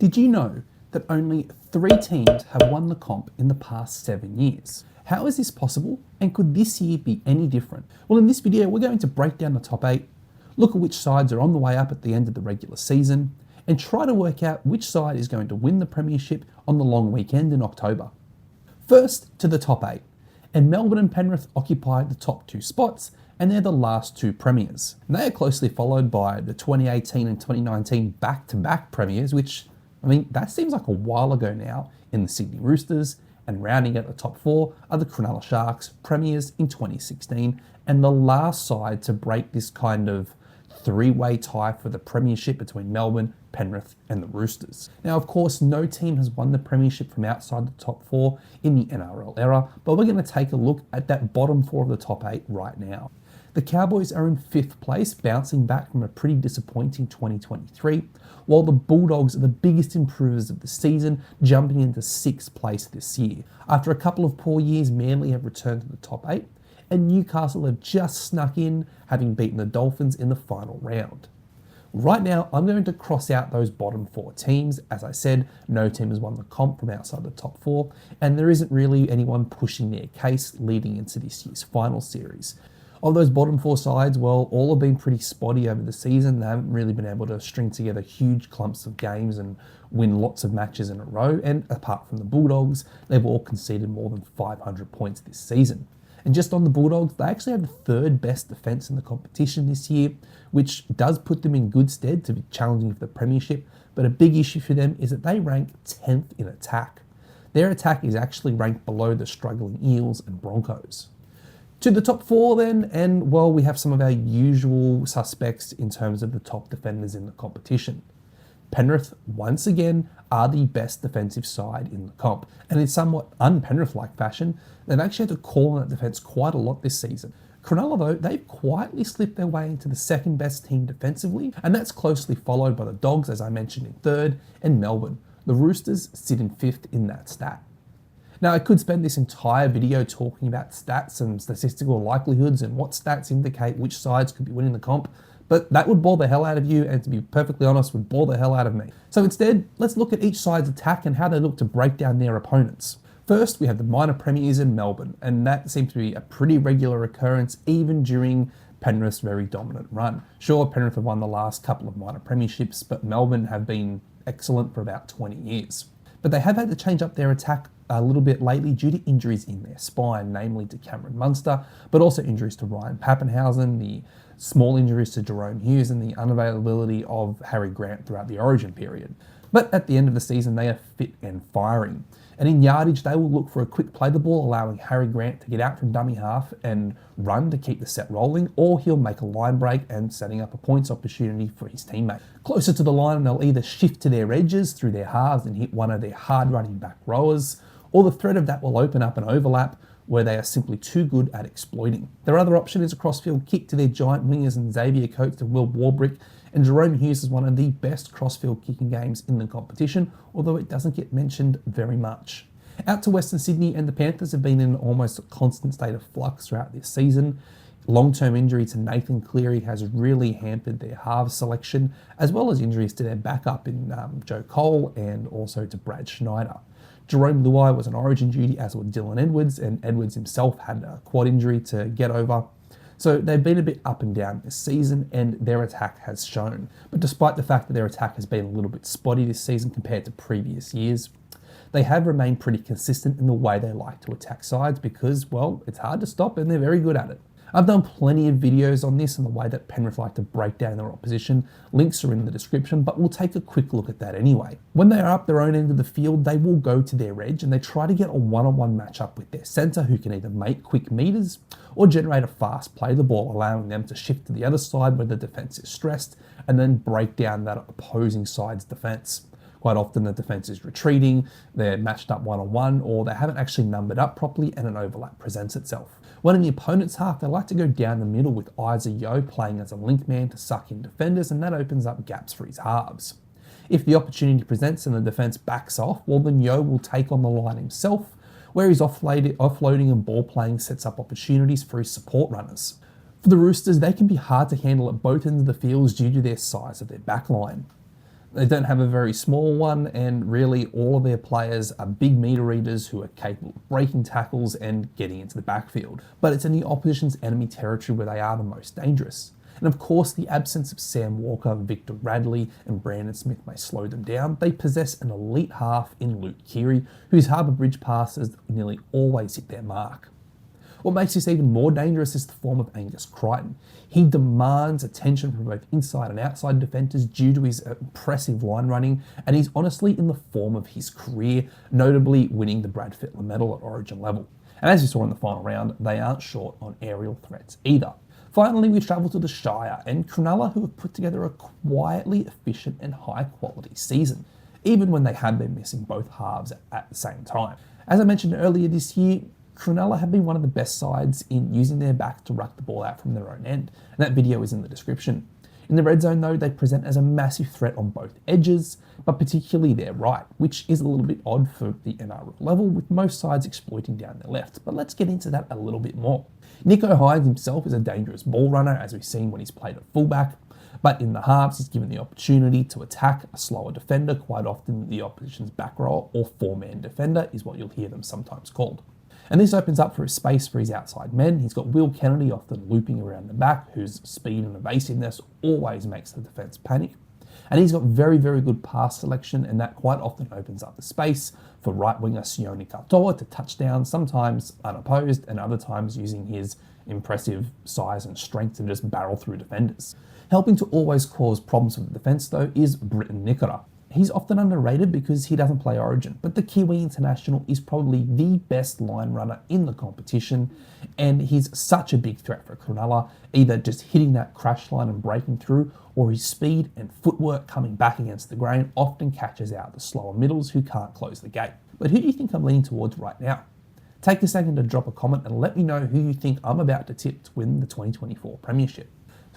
Did you know that only 3 teams have won the comp in the past 7 years? How is this possible, and could this year be any different? Well, in this video, we're going to break down the top 8, look at which sides are on the way up at the end of the regular season, and try to work out which side is going to win the premiership on the long weekend in October. First, to the top 8, and Melbourne and Penrith occupy the top 2 spots, and they're the last 2 premiers. And they are closely followed by the 2018 and 2019 back-to-back premiers, which, that seems like a while ago now, in the Sydney Roosters, and rounding out the top 4 are the Cronulla Sharks, premiers in 2016, and the last side to break this kind of 3-way tie for the premiership between Melbourne, Penrith and the Roosters. Now, of course, no team has won the premiership from outside the top 4 in the NRL era, but we're going to take a look at that bottom 4 of the top 8 right now. The Cowboys are in 5th place, bouncing back from a pretty disappointing 2023, while the Bulldogs are the biggest improvers of the season, jumping into 6th place this year. After a couple of poor years, Manly have returned to the top 8, and Newcastle have just snuck in, having beaten the Dolphins in the final round. Right now, I'm going to cross out those bottom 4 teams. As I said, no team has won the comp from outside the top 4, and there isn't really anyone pushing their case leading into this year's final series. Of those bottom 4 sides, well, all have been pretty spotty over the season. They haven't really been able to string together huge clumps of games and win lots of matches in a row. And apart from the Bulldogs, they've all conceded more than 500 points this season. And just on the Bulldogs, they actually have the 3rd best defence in the competition this year, which does put them in good stead to be challenging for the premiership. But a big issue for them is that they rank 10th in attack. Their attack is actually ranked below the struggling Eels and Broncos. To the top 4 then, and well, we have some of our usual suspects in terms of the top defenders in the competition. Penrith, once again, are the best defensive side in the comp, and in somewhat un-Penrith-like fashion, they've actually had to call on that defence quite a lot this season. Cronulla, though, they've quietly slipped their way into the 2nd best team defensively, and that's closely followed by the Dogs, as I mentioned, in 3rd, and Melbourne. The Roosters sit in 5th in that stat. Now, I could spend this entire video talking about stats and statistical likelihoods and what stats indicate which sides could be winning the comp, but that would bore the hell out of you, and to be perfectly honest, would bore the hell out of me. So instead, let's look at each side's attack and how they look to break down their opponents. First, we have the minor premiers in Melbourne, and that seems to be a pretty regular occurrence even during Penrith's very dominant run. Sure, Penrith have won the last couple of minor premierships, but Melbourne have been excellent for about 20 years. But they have had to change up their attack a little bit lately due to injuries in their spine, namely to Cameron Munster, but also injuries to Ryan Papenhuyzen, the small injuries to Jahrome Hughes, and the unavailability of Harry Grant throughout the Origin period. But at the end of the season, they are fit and firing. And in yardage, they will look for a quick play the ball, allowing Harry Grant to get out from dummy half and run to keep the set rolling, or he'll make a line break and setting up a points opportunity for his teammate. Closer to the line, they'll either shift to their edges through their halves and hit one of their hard-running back rowers, or the threat of that will open up an overlap where they are simply too good at exploiting. Their other option is a crossfield kick to their giant wingers and Xavier Coates and Will Warbrick, and Jahrome Hughes is one of the best crossfield kicking games in the competition, although it doesn't get mentioned very much. Out to Western Sydney, and the Panthers have been in almost a constant state of flux throughout this season. Long-term injury to Nathan Cleary has really hampered their halves selection, as well as injuries to their backup in Joe Cole and also to Brad Schneider. Jerome Luai was on Origin duty, as was Dylan Edwards, and Edwards himself had a quad injury to get over. So they've been a bit up and down this season, and their attack has shown. But despite the fact that their attack has been a little bit spotty this season compared to previous years, they have remained pretty consistent in the way they like to attack sides because, well, it's hard to stop and they're very good at it. I've done plenty of videos on this and the way that Penrith like to break down their opposition. Links are in the description, but we'll take a quick look at that anyway. When they are up their own end of the field, they will go to their edge and they try to get a one-on-one matchup with their centre, who can either make quick meters or generate a fast play the ball, allowing them to shift to the other side where the defence is stressed and then break down that opposing side's defence. Quite often the defence is retreating, they're matched up one-on-one, or they haven't actually numbered up properly and an overlap presents itself. When in the opponent's half, they like to go down the middle with Isa Yeo playing as a link man to suck in defenders, and that opens up gaps for his halves. If the opportunity presents and the defence backs off, well then Yeo will take on the line himself, where his offloading and ball playing sets up opportunities for his support runners. For the Roosters, they can be hard to handle at both ends of the fields due to their size of their backline. They don't have a very small one, and really all of their players are big meter eaters who are capable of breaking tackles and getting into the backfield. But it's in the opposition's enemy territory where they are the most dangerous. And of course, the absence of Sam Walker, Victor Radley, and Brandon Smith may slow them down. They possess an elite half in Luke Keary, whose Harbour Bridge passes nearly always hit their mark. What makes this even more dangerous is the form of Angus Crichton. He demands attention from both inside and outside defenders due to his impressive line running, and he's honestly in the form of his career, notably winning the Brad Fittler medal at Origin level. And as you saw in the final round, they aren't short on aerial threats either. Finally, we travel to the Shire and Cronulla, who have put together a quietly efficient and high quality season, even when they have been missing both halves at the same time. As I mentioned earlier this year, Cronulla have been one of the best sides in using their back to ruck the ball out from their own end, and that video is in the description. In the red zone though, they present as a massive threat on both edges, but particularly their right, which is a little bit odd for the NRL level, with most sides exploiting down their left, but let's get into that a little bit more. Nicho Hynes himself is a dangerous ball runner, as we've seen when he's played at fullback, but in the halves he's given the opportunity to attack a slower defender, quite often the opposition's back row or four-man defender is what you'll hear them sometimes called. And this opens up for a space for his outside men. He's got Will Kennedy often looping around the back, whose speed and evasiveness always makes the defence panic. And he's got very, very good pass selection, and that quite often opens up the space for right winger Sione Katoa to touch down, sometimes unopposed, and other times using his impressive size and strength to just barrel through defenders. Helping to always cause problems for the defence, though, is Briton Nikora. He's often underrated because he doesn't play Origin, but the Kiwi international is probably the best line runner in the competition, and he's such a big threat for Cronulla, either just hitting that crash line and breaking through, or his speed and footwork coming back against the grain often catches out the slower middles who can't close the gate. But who do you think I'm leaning towards right now? Take a second to drop a comment and let me know who you think I'm about to tip to win the 2024 Premiership.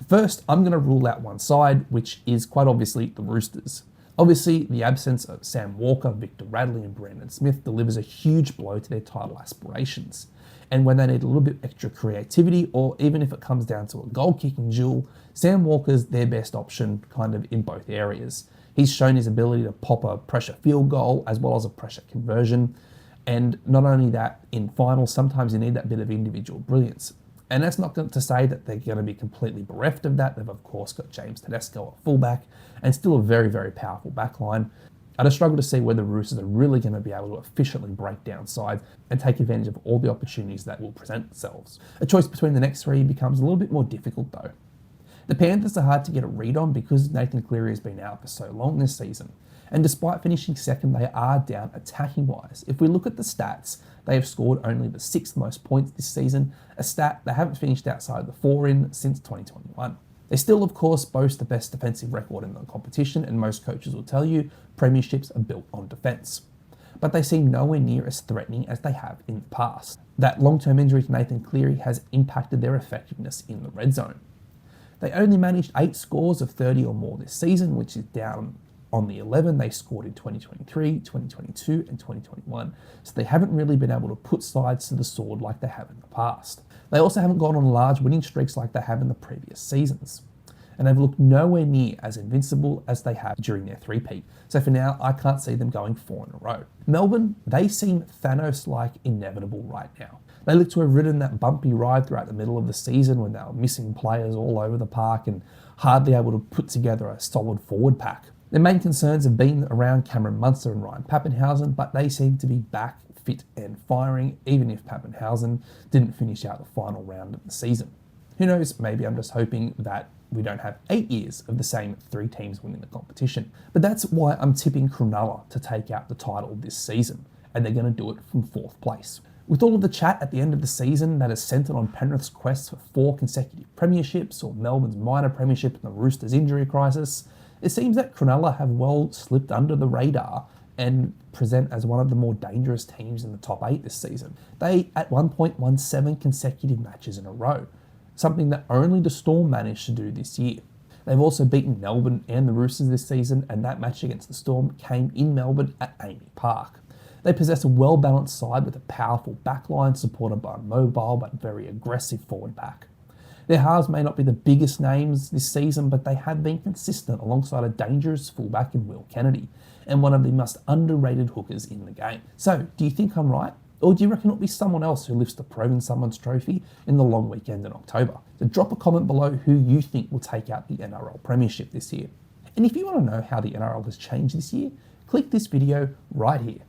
First, I'm going to rule out one side, which is quite obviously the Roosters. Obviously, the absence of Sam Walker, Victor Radley and Brandon Smith delivers a huge blow to their title aspirations. And when they need a little bit extra creativity, or even if it comes down to a goal-kicking duel, Sam Walker's their best option kind of in both areas. He's shown his ability to pop a pressure field goal as well as a pressure conversion. And not only that, in finals, sometimes you need that bit of individual brilliance. And that's not to say that they're going to be completely bereft of that. They've, of course, got James Tedesco at fullback and still a very, very powerful backline. I just struggle to see whether the Roosters are really going to be able to efficiently break down sides and take advantage of all the opportunities that will present themselves. A choice between the next three becomes a little bit more difficult, though. The Panthers are hard to get a read on because Nathan Cleary has been out for so long this season. And despite finishing second, they are down attacking-wise. If we look at the stats, they have scored only the 6th most points this season, a stat they haven't finished outside the 4 in since 2021. They still, of course, boast the best defensive record in the competition, and most coaches will tell you premierships are built on defence. But they seem nowhere near as threatening as they have in the past. That long-term injury to Nathan Cleary has impacted their effectiveness in the red zone. They only managed 8 scores of 30 or more this season, which is down on the 11 they scored in 2023, 2022 and 2021, so they haven't really been able to put sides to the sword like they have in the past. They also haven't gone on large winning streaks like they have in the previous seasons, and they've looked nowhere near as invincible as they have during their three-peat, so for now I can't see them going 4 in a row. Melbourne, they seem Thanos-like inevitable right now. They look to have ridden that bumpy ride throughout the middle of the season when they were missing players all over the park and hardly able to put together a solid forward pack. Their main concerns have been around Cameron Munster and Ryan Papenhuyzen, but they seem to be back, fit and firing, even if Papenhuyzen didn't finish out the final round of the season. Who knows, maybe I'm just hoping that we don't have 8 years of the same 3 teams winning the competition. But that's why I'm tipping Cronulla to take out the title this season, and they're going to do it from 4th place. With all of the chat at the end of the season that is centred on Penrith's quest for 4 consecutive premierships, or Melbourne's minor premiership and the Roosters' injury crisis, it seems that Cronulla have well slipped under the radar and present as one of the more dangerous teams in the top 8 this season. They, at one point, won 7 consecutive matches in a row, something that only the Storm managed to do this year. They've also beaten Melbourne and the Roosters this season, and that match against the Storm came in Melbourne at Amy Park. They possess a well-balanced side with a powerful backline supported by a mobile but very aggressive forward pack. Their halves may not be the biggest names this season, but they have been consistent alongside a dangerous fullback in Will Kennedy, and one of the most underrated hookers in the game. So, do you think I'm right? Or do you reckon it'll be someone else who lifts the Proven Someone's trophy in the long weekend in October? So drop a comment below who you think will take out the NRL Premiership this year. And if you want to know how the NRL has changed this year, click this video right here.